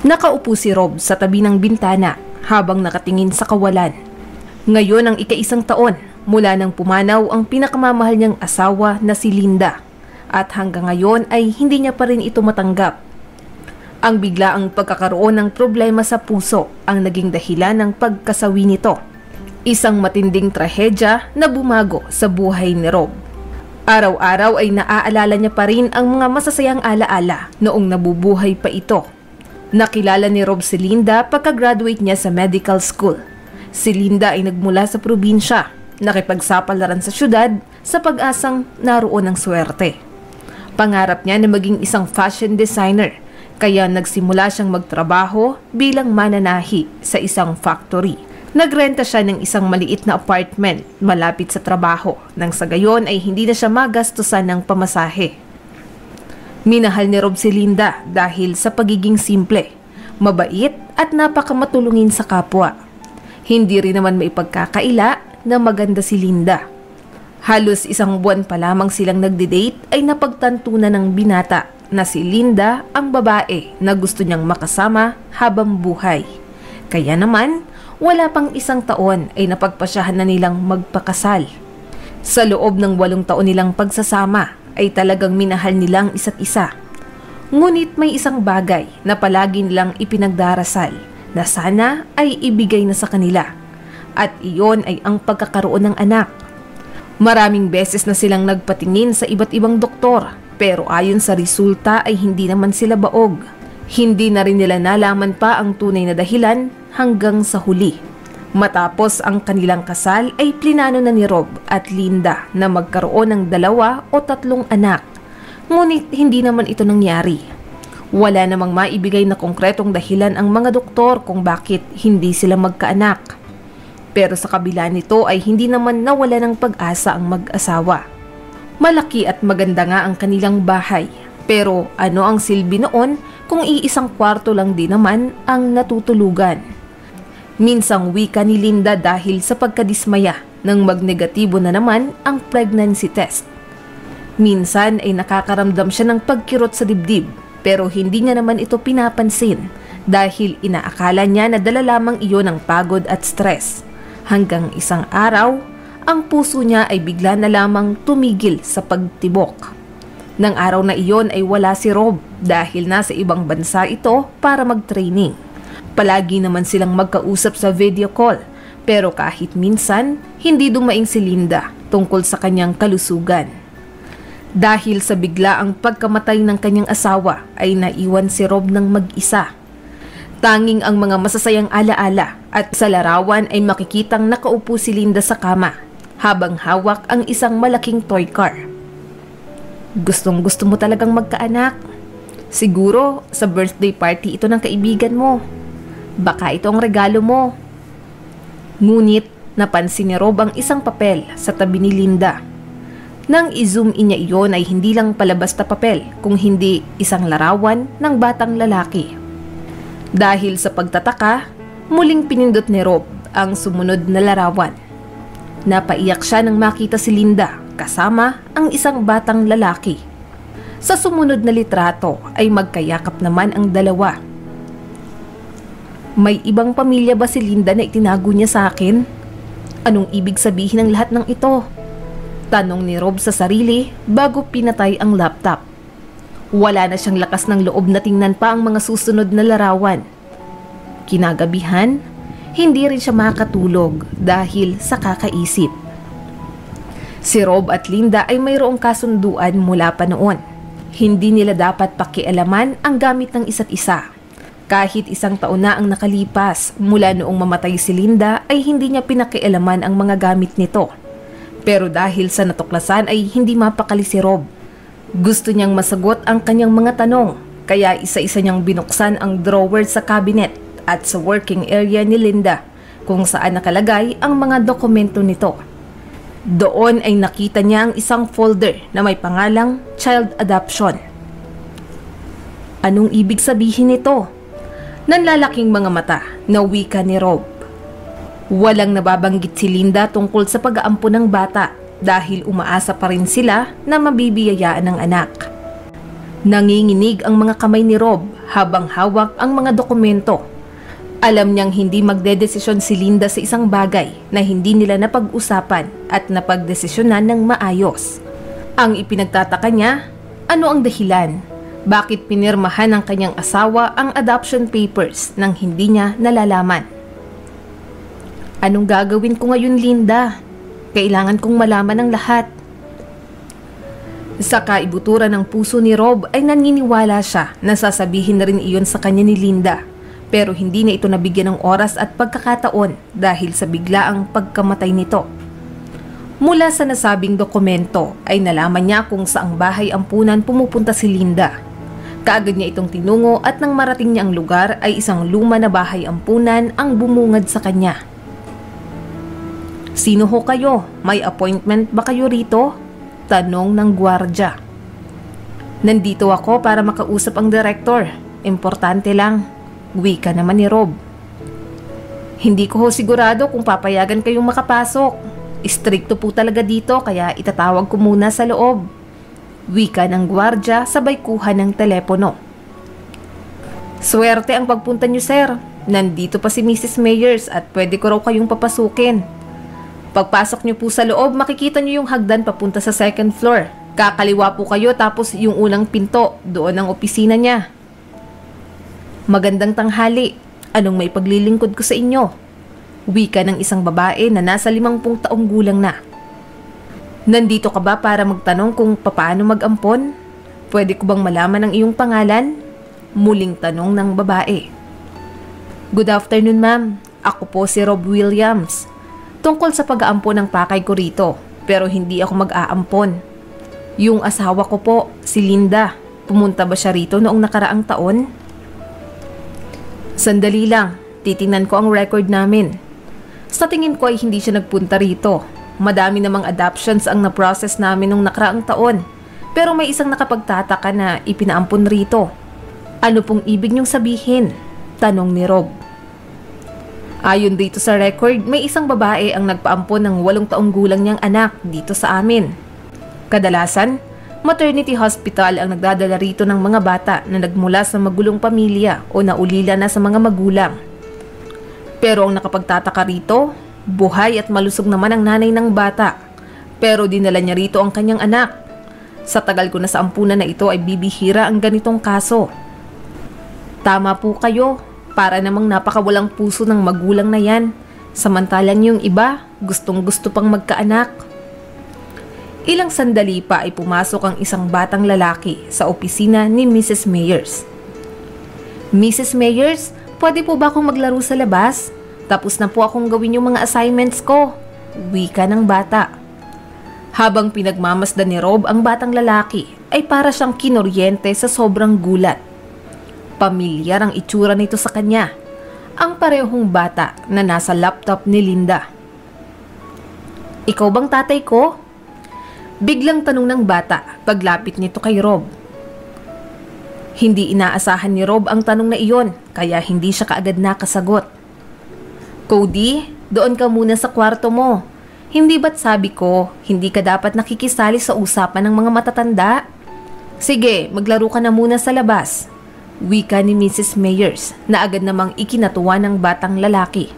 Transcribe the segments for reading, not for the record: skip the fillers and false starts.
Nakaupo si Rob sa tabi ng bintana habang nakatingin sa kawalan. Ngayon ang ika-1 taon mula nang pumanaw ang pinakamamahal niyang asawa na si Linda at hanggang ngayon ay hindi niya pa rin ito matanggap. Ang biglaang pagkakaroon ng problema sa puso ang naging dahilan ng pagkasawi nito. Isang matinding trahedya na bumago sa buhay ni Rob. Araw-araw ay naaalala niya pa rin ang mga masasayang alaala noong nabubuhay pa ito. Nakilala ni Rob si Linda pagka-graduate niya sa medical school. Si Linda ay nagmula sa probinsya, nakipagsapalaran sa syudad sa pag-asang naroon ng swerte. Pangarap niya na maging isang fashion designer, kaya nagsimula siyang magtrabaho bilang mananahi sa isang factory. Nagrenta siya ng isang maliit na apartment malapit sa trabaho, nang sa gayon ay hindi na siya magastusan ng pamasahe. Minahal ni Rob si Linda dahil sa pagiging simple, mabait at napakamatulungin sa kapwa. Hindi rin naman maipagkakaila na maganda si Linda. Halos 1 buwan pa lamang silang nagde-date ay napagtantunan ng binata na si Linda ang babae na gusto niyang makasama habang buhay. Kaya naman, wala pang 1 taon ay napagpasyahan na nilang magpakasal. Sa loob ng 8 taon nilang pagsasama ay talagang minahal nilang isa't isa. Ngunit may isang bagay na palagi nilang ipinagdarasal na sana ay ibigay na sa kanila. At iyon ay ang pagkakaroon ng anak. Maraming beses na silang nagpatingin sa iba't ibang doktor, pero ayon sa resulta ay hindi naman sila baog. Hindi na rin nila nalaman pa ang tunay na dahilan hanggang sa huli. Matapos ang kanilang kasal ay plinano na ni Rob at Linda na magkaroon ng 2 o 3 anak. Ngunit hindi naman ito nangyari. Wala namang maibigay na konkretong dahilan ang mga doktor kung bakit hindi sila magkaanak. Pero sa kabila nito ay hindi naman nawala ng pag-asa ang mag-asawa. Malaki at maganda nga ang kanilang bahay. Pero ano ang silbi noon kung iisang kwarto lang din naman ang natutulugan? Minsang wika ni Linda dahil sa pagkadismaya nang magnegatibo na naman ang pregnancy test. Minsan ay nakakaramdam siya ng pagkirot sa dibdib pero hindi niya naman ito pinapansin dahil inaakala niya na dala lamang iyon ng pagod at stress. Hanggang isang araw, ang puso niya ay bigla na lamang tumigil sa pagtibok. Nang araw na iyon ay wala si Rob dahil nasa ibang bansa ito para mag-training. Palagi naman silang magkausap sa video call, pero kahit minsan, hindi dumaing si Linda tungkol sa kanyang kalusugan. Dahil sa biglaang pagkamatay ng kanyang asawa ay naiwan si Rob ng mag-isa. Tanging ang mga masasayang alaala at sa larawan ay makikitang nakaupo si Linda sa kama habang hawak ang isang malaking toy car. Gustong-gusto mo talagang magkaanak. Siguro sa birthday party ito ng kaibigan mo. Baka ito ang regalo mo. Ngunit napansin ni Rob ang isang papel sa tabi ni Linda. Nang i-zoom in niya iyon ay hindi lang pala basta papel kung hindi isang larawan ng batang lalaki. Dahil sa pagtataka, muling pinindot ni Rob ang sumunod na larawan. Napaiyak siya nang makita si Linda kasama ang isang batang lalaki. Sa sumunod na litrato ay magkayakap naman ang dalawa. May ibang pamilya ba si Linda na itinago niya sa akin? Anong ibig sabihin ng lahat ng ito? Tanong ni Rob sa sarili bago pinatay ang laptop. Wala na siyang lakas ng loob na tingnan pa ang mga susunod na larawan. Kinagabihan, hindi rin siya makatulog dahil sa kakaisip. Si Rob at Linda ay mayroong kasunduan mula pa noon. Hindi nila dapat pakialaman ang gamit ng isa't isa. Kahit 1 taon na ang nakalipas mula noong mamatay si Linda ay hindi niya pinakialaman ang mga gamit nito. Pero dahil sa natuklasan ay hindi mapakali si Rob. Gusto niyang masagot ang kanyang mga tanong, kaya isa-isa niyang binuksan ang drawer sa cabinet at sa working area ni Linda kung saan nakalagay ang mga dokumento nito. Doon ay nakita niya ang isang folder na may pangalang Child Adoption. Anong ibig sabihin nito? Nanlalaking mga mata na wika ni Rob. Walang nababanggit si Linda tungkol sa pag-aampon ng bata dahil umaasa pa rin sila na mabibiyayaan ng anak. Nanginginig ang mga kamay ni Rob habang hawak ang mga dokumento. Alam niyang hindi magdedesisyon si Linda sa isang bagay na hindi nila napag-usapan at napagdesisyonan ng maayos. Ang ipinagtataka niya, ano ang dahilan? Bakit pinirmahan ng kanyang asawa ang adoption papers nang hindi niya nalalaman? Anong gagawin ko ngayon, Linda? Kailangan kong malaman ang lahat. Sa kaibuturan ng puso ni Rob ay naniniwala siya na sasabihin na rin iyon sa kanya ni Linda. Pero hindi na ito nabigyan ng oras at pagkakataon dahil sa biglaang pagkamatay nito. Mula sa nasabing dokumento ay nalaman niya kung saang bahay ampunan pumupunta si Linda. Kaagad niya itong tinungo at nang marating niya ang lugar ay isang luma na bahay ampunan ang bumungad sa kanya. "Sino ho kayo? May appointment ba kayo rito?" tanong ng gwardya. "Nandito ako para makausap ang direktor. Importante lang." Wika naman ni Rob. "Hindi ko ho sigurado kung papayagan kayong makapasok. Istrikto po talaga dito kaya itatawag ko muna sa loob." Wika ng gwardya sabay kuha ng telepono. "Swerte ang pagpunta niyo, sir. Nandito pa si Mrs. Meyers at pwede ko raw kayong papasukin. Pagpasok niyo po sa loob, makikita niyo yung hagdan papunta sa second floor. Kakaliwa po kayo tapos yung unang pinto, doon ang opisina niya." "Magandang tanghali. Anong may paglilingkod ko sa inyo?" Wika ng isang babae na nasa 50 taong gulang na. "Nandito ka ba para magtanong kung paano mag-ampon? Pwede ko bang malaman ang iyong pangalan?" Muling tanong ng babae. "Good afternoon, ma'am. Ako po si Rob Williams. Tungkol sa pag-aampon ng pakay ko rito, pero hindi ako mag-aampon. Yung asawa ko po, si Linda. Pumunta ba siya rito noong nakaraang taon?" "Sandali lang, titingnan ko ang record namin. Sa tingin ko ay hindi siya nagpunta rito. Madami namang adoptions ang na-process namin nung nakaraang taon. Pero may isang nakapagtataka na ipinaampon rito. Ano pong ibig niyong sabihin?" tanong ni Rob. "Ayon dito sa record, may isang babae ang nagpaampon ng 8 taong gulang niyang anak dito sa amin. Kadalasan, maternity hospital ang nagdadala rito ng mga bata na nagmula sa magulong pamilya o naulila na sa mga magulang. Pero ang nakapagtataka rito, buhay at malusog naman ang nanay ng bata. Pero dinala niya rito ang kanyang anak. Sa tagal ko na sa ampunan na ito ay bibihira ang ganitong kaso." "Tama po kayo, para namang napakawalang puso ng magulang na yan. Samantalang yung iba, gustong gusto pang magkaanak." Ilang sandali pa ay pumasok ang isang batang lalaki sa opisina ni Mrs. Meyers. "Mrs. Meyers, pwede po ba akong maglaro sa labas? Tapos na po akong gawin yung mga assignments ko." Wika ng bata. Habang pinagmamasdan ni Rob ang batang lalaki, ay para siyang kinoryente sa sobrang gulat. Pamilyar ang itsura nito sa kanya. Ang parehong bata na nasa laptop ni Linda. "Ikaw bang tatay ko?" Biglang tanong ng bata paglapit nito kay Rob. Hindi inaasahan ni Rob ang tanong na iyon, kaya hindi siya kaagad nakasagot. "Cody, doon ka muna sa kwarto mo. Hindi ba't sabi ko, hindi ka dapat nakikisali sa usapan ng mga matatanda? Sige, maglaro ka na muna sa labas." Wika ni Mrs. Meyers na agad namang ikinatuwa ng batang lalaki.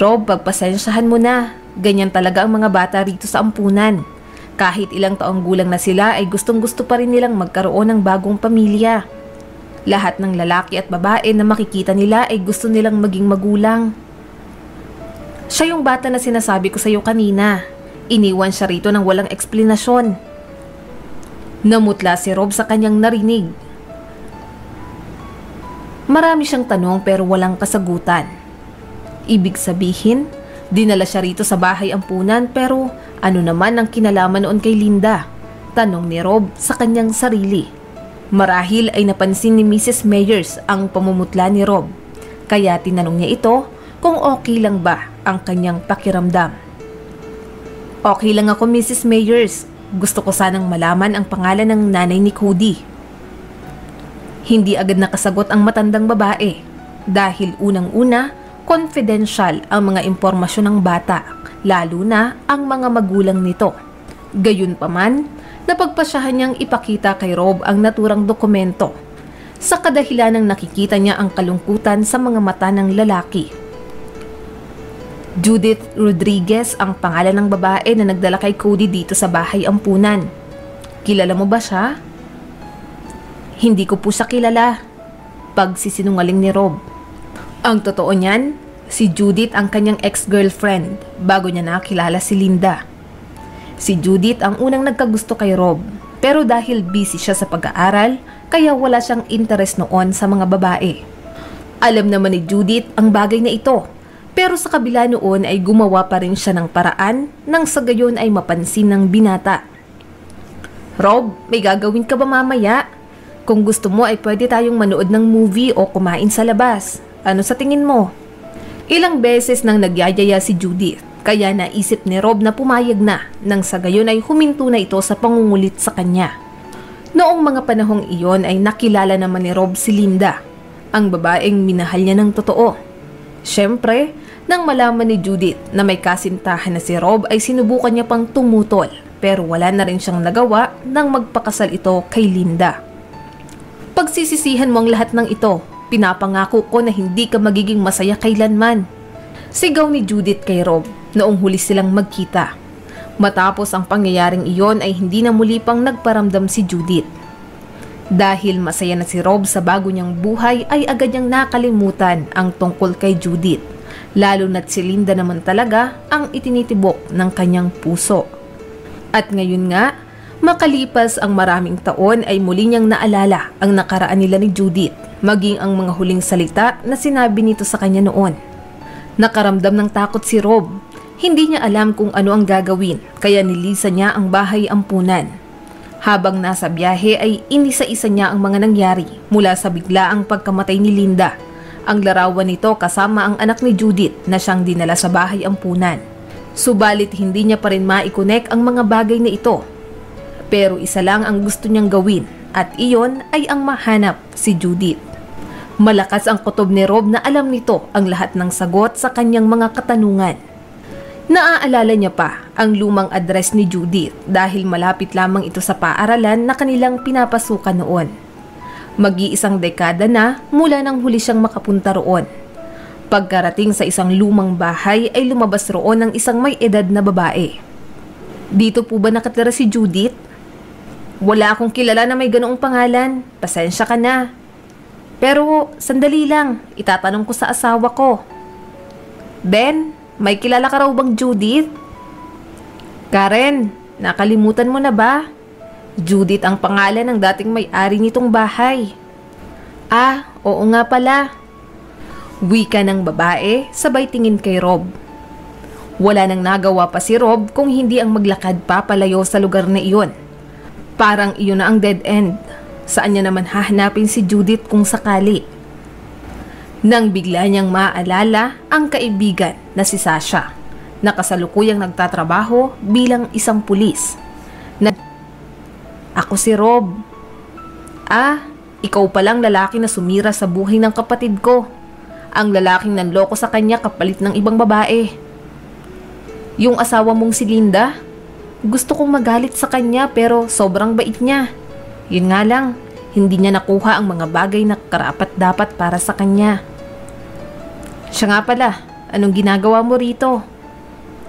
"Rob, pagpasensyahan mo na. Ganyan talaga ang mga bata rito sa ampunan. Kahit ilang taong gulang na sila ay gustong-gusto pa rin nilang magkaroon ng bagong pamilya. Lahat ng lalaki at babae na makikita nila ay gusto nilang maging magulang. Siya yung bata na sinasabi ko sa iyo kanina. Iniwan siya rito ng walang eksplanasyon." Namutla si Rob sa kanyang narinig. Marami siyang tanong pero walang kasagutan. Ibig sabihin, dinala siya rito sa bahay ampunan pero ano naman ang kinalaman noon kay Linda? Tanong ni Rob sa kanyang sarili. Marahil ay napansin ni Mrs. Meyers ang pamumutla ni Rob, kaya tinanong niya ito kung okay lang ba ang kanyang pakiramdam. "Okay lang ako, Mrs. Meyers. Gusto ko sanang malaman ang pangalan ng nanay ni Cody." Hindi agad nakasagot ang matandang babae dahil unang-una, confidential ang mga impormasyon ng bata, lalo na ang mga magulang nito. Gayunpaman, napagpasyahan niyang ipakita kay Rob ang naturang dokumento. sa kadahilan ng nakikita niya ang kalungkutan sa mga mata ng lalaki. Judith Rodriguez ang pangalan ng babae na nagdala kay Cody dito sa bahay ampunan. Kilala mo ba siya? Hindi ko po siya kilala. Pagsisinungaling ni Rob. Ang totoo niyan, si Judith ang kanyang ex-girlfriend bago niya nakilala si Linda. Si Judith ang unang nagkagusto kay Rob, pero dahil busy siya sa pag-aaral, kaya wala siyang interest noon sa mga babae. Alam naman ni Judith ang bagay na ito, pero sa kabila noon ay gumawa pa rin siya ng paraan nang sa gayon ay mapansin ng binata. Rob, may gagawin ka ba mamaya? Kung gusto mo ay pwede tayong manood ng movie o kumain sa labas. Ano sa tingin mo? Ilang beses nang nagyayaya si Judith, kaya naisip ni Rob na pumayag na nang sa gayon ay huminto na ito sa pangungulit sa kanya. Noong mga panahong iyon ay nakilala naman ni Rob si Linda, ang babaeng minahal niya ng totoo. Siyempre, nang malaman ni Judith na may kasintahan na si Rob ay sinubukan niya pang tumutol, pero wala na rin siyang nagawa nang magpakasal ito kay Linda. Pagsisisihan mo ang lahat ng ito, pinapangako ko na hindi ka magiging masaya kailanman. Sigaw ni Judith kay Rob noong huli silang magkita. Matapos ang pangyayaring iyon ay hindi na muli pang nagparamdam si Judith. Dahil masaya na si Rob sa bago niyang buhay ay agad niyang nakalimutan ang tungkol kay Judith, lalo na't si Linda naman talaga ang itinitibok ng kanyang puso. At ngayon nga, makalipas ang maraming taon ay muli niyang naalala ang nakaraan nila ni Judith, maging ang mga huling salita na sinabi nito sa kanya noon. Nakaramdam ng takot si Rob. Hindi niya alam kung ano ang gagawin, kaya nilisan niya ang bahay ampunan. Habang nasa biyahe ay inisa-isa niya ang mga nangyari mula sa biglaang pagkamatay ni Linda, ang larawan nito kasama ang anak ni Judith na siyang dinala sa bahay ampunan. Subalit hindi niya pa rin maikonek ang mga bagay na ito. Pero isa lang ang gusto niyang gawin at iyon ay ang mahanap si Judith. Malakas ang kutob ni Rob na alam nito ang lahat ng sagot sa kanyang mga katanungan. Naaalala niya pa ang lumang address ni Judith dahil malapit lamang ito sa paaralan na kanilang pinapasukan noon. Mag-iisang dekada na mula nang huli siyang makapunta roon. Pagkarating sa isang lumang bahay ay lumabas roon ng isang may edad na babae. Dito po ba nakatira si Judith? Wala akong kilala na may ganoong pangalan. Pasensya ka na. Pero sandali lang, itatanong ko sa asawa ko. Ben, may kilala ka raw bang Judith? Karen, nakalimutan mo na ba? Judith ang pangalan ng dating may-ari nitong bahay. Ah, oo nga pala. Wika ng babae, sabay tingin kay Rob. Wala nang nagawa pa si Rob kung hindi ang maglakad pa palayo sa lugar na iyon. Parang iyon na ang dead end. Saan niya naman hahanapin si Judith kung sakali? Nang bigla niyang maalala ang kaibigan na si Sasha, na kasalukuyang nagtatrabaho bilang isang pulis. Ako si Rob. Ah, ikaw palang lalaki na sumira sa buhay ng kapatid ko. Ang lalaking nanloko sa kanya kapalit ng ibang babae. Yung asawa mong si Linda, gusto kong magalit sa kanya pero sobrang bait niya. Yun nga lang, hindi niya nakuha ang mga bagay na karapat-dapat para sa kanya. Siya nga pala, anong ginagawa mo rito?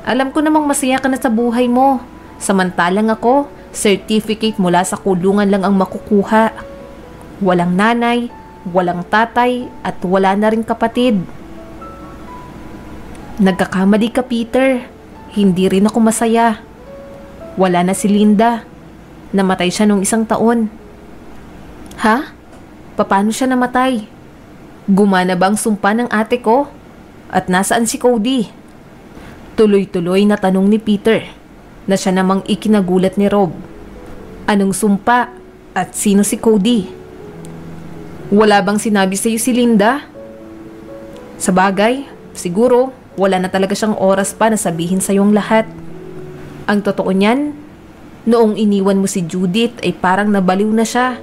Alam ko namang masaya ka na sa buhay mo. Samantalang ako, certificate mula sa kulungan lang ang makukuha. Walang nanay, walang tatay, at wala na rin kapatid. Nagkakamali ka, Peter. Hindi rin ako masaya. Wala na si Linda. Namatay siya nung 1 taon. Ha? Paano siya namatay? Gumana bang sumpa ng ate ko? At nasaan si Cody? Tuloy-tuloy na tanong ni Peter, na siya namang ikinagulat ni Rob. Anong sumpa? At sino si Cody? Wala bang sinabi sa'yo si Linda? Sa bagay, siguro wala na talaga siyang oras pa na sabihin sa'yo ang lahat. Ang totoo niyan, noong iniwan mo si Judith ay parang nabaliw na siya.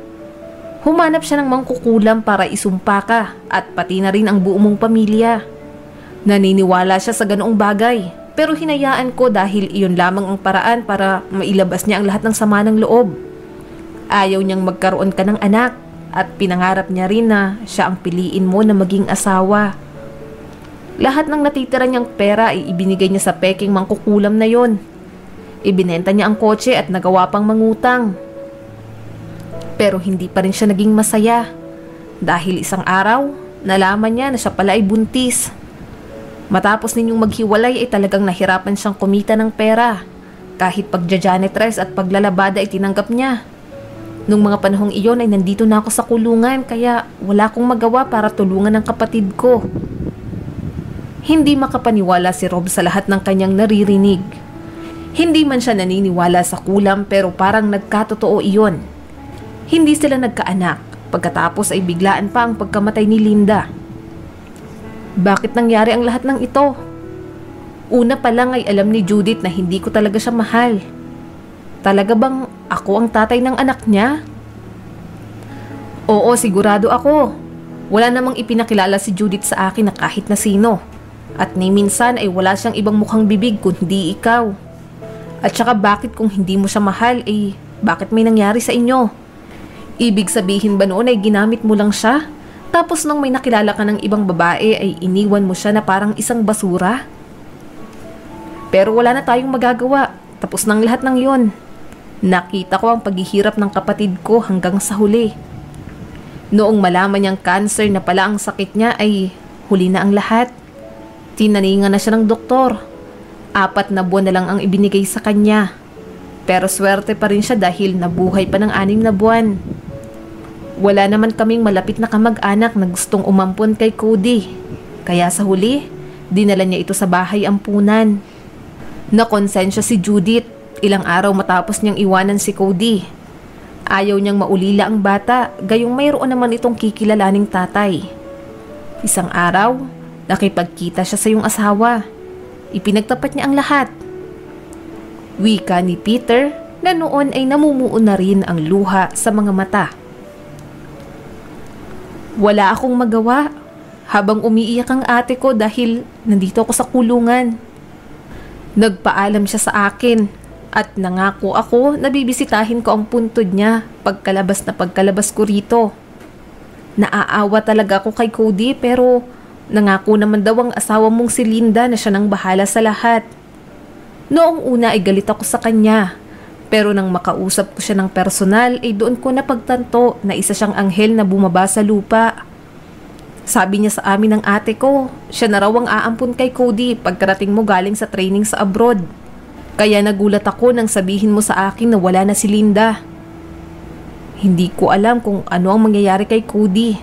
Humanap siya ng mangkukulam para isumpa ka at pati na rin ang buong mong pamilya. Naniniwala siya sa ganoong bagay, pero hinayaan ko dahil iyon lamang ang paraan para mailabas niya ang lahat ng sama ng loob. Ayaw niyang magkaroon ka ng anak, at pinangarap niya rin na siya ang piliin mo na maging asawa. Lahat ng natitira niyang pera ay ibinigay niya sa peking mangkukulam na yon. Ibinenta niya ang kotse at nagawa pang mangutang. Pero hindi pa rin siya naging masaya dahil isang araw, nalaman niya na siya pala ay buntis. Matapos ninyong maghiwalay ay talagang nahirapan siyang kumita ng pera. Kahit pagja-janitress at paglalabada ay tinanggap niya. Nung mga panahong iyon ay nandito na ako sa kulungan kaya wala akong magawa para tulungan ang kapatid ko. Hindi makapaniwala si Rob sa lahat ng kanyang naririnig. Hindi man siya naniniwala sa kulam pero parang nagkatotoo iyon. Hindi sila nagkaanak, pagkatapos ay biglaan pa ang pagkamatay ni Linda. Bakit nangyari ang lahat ng ito? Una pa lang ay alam ni Judith na hindi ko talaga siya mahal. Talaga bang ako ang tatay ng anak niya? Oo, sigurado ako. Wala namang ipinakilala si Judith sa akin na kahit na sino. At ni minsan ay wala siyang ibang mukhang bibig kundi ikaw. At saka bakit kung hindi mo siya mahal, bakit may nangyari sa inyo? Ibig sabihin ba noon ay ginamit mo lang siya? Tapos nung may nakilala ka ng ibang babae ay iniwan mo siya na parang isang basura? Pero wala na tayong magagawa. Tapos ng lahat ng yon. Nakita ko ang paghihirap ng kapatid ko hanggang sa huli. Noong malaman niyang cancer na pala ang sakit niya ay huli na ang lahat. Tinaningan na siya ng doktor. 4 na buwan na lang ang ibinigay sa kanya. Pero swerte pa rin siya dahil nabuhay pa ng 6 na buwan. Wala naman kaming malapit na kamag-anak na gustong umampon kay Cody. Kaya sa huli, dinala niya ito sa bahay ampunan. Nakonsensya si Judith, ilang araw matapos niyang iwanan si Cody. Ayaw niyang maulila ang bata, gayong mayroon naman itong kikilalaning tatay. Isang araw, nakipagkita siya sa iyong asawa. Ipinagtapat niya ang lahat. Wika ni Peter na noon ay namumuo na rin ang luha sa mga mata. Wala akong magawa habang umiiyak ang ate ko dahil nandito ako sa kulungan. Nagpaalam siya sa akin at nangako ako na bibisitahin ko ang puntod niya pagkalabas ko rito. Naaawa talaga ako kay Cody pero nangako naman daw ang asawa mong si Linda na siya nang bahala sa lahat. Noong una ay galit ako sa kanya. Pero nang makausap ko siya ng personal ay doon ko napagtanto na isa siyang anghel na bumaba sa lupa. Sabi niya sa amin ng ate ko, siya na raw ang aampun kay Cody pagkarating mo galing sa training sa abroad. Kaya nagulat ako nang sabihin mo sa akin na wala na si Linda. Hindi ko alam kung ano ang mangyayari kay Cody.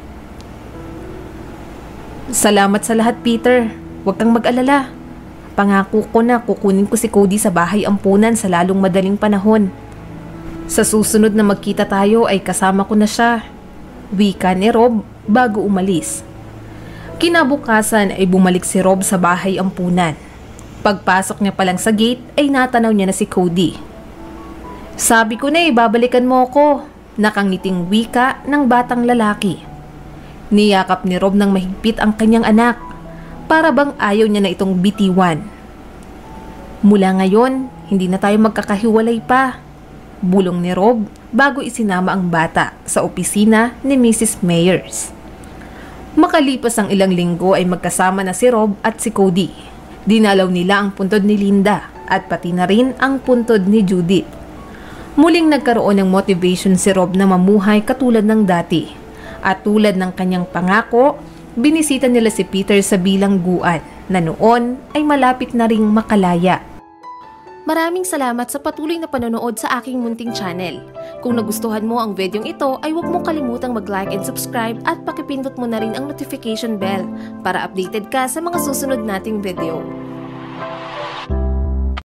Salamat sa lahat, Peter. Huwag kang mag-alala. Pangako ko na kukunin ko si Cody sa bahay ampunan sa lalong madaling panahon. Sa susunod na magkita tayo ay kasama ko na siya. Wika ni Rob bago umalis. Kinabukasan ay bumalik si Rob sa bahay ampunan. Pagpasok niya palang sa gate ay natanaw niya na si Cody. Sabi ko na babalikan mo ko, nakangiting wika ng batang lalaki. Niyakap ni Rob ng mahigpit ang kanyang anak. Para bang ayaw niya na itong bitiwan. Mula ngayon, hindi na tayo magkakahiwalay pa. Bulong ni Rob bago isinama ang bata sa opisina ni Mrs. Meyers. Makalipas ang ilang linggo ay magkasama na si Rob at si Cody. Dinalaw nila ang puntod ni Linda at pati na rin ang puntod ni Judith. Muling nagkaroon ng motivation si Rob na mamuhay katulad ng dati. At tulad ng kanyang pangako, binisita nila si Peter sa bilangguan na noon ay malapit na ring makalaya. Maraming salamat sa patuloy na panonood sa aking munting channel. Kung nagustuhan mo ang videong ito ay huwag mong kalimutang mag-like and subscribe at pakipindot mo na rin ang notification bell para updated ka sa mga susunod nating video.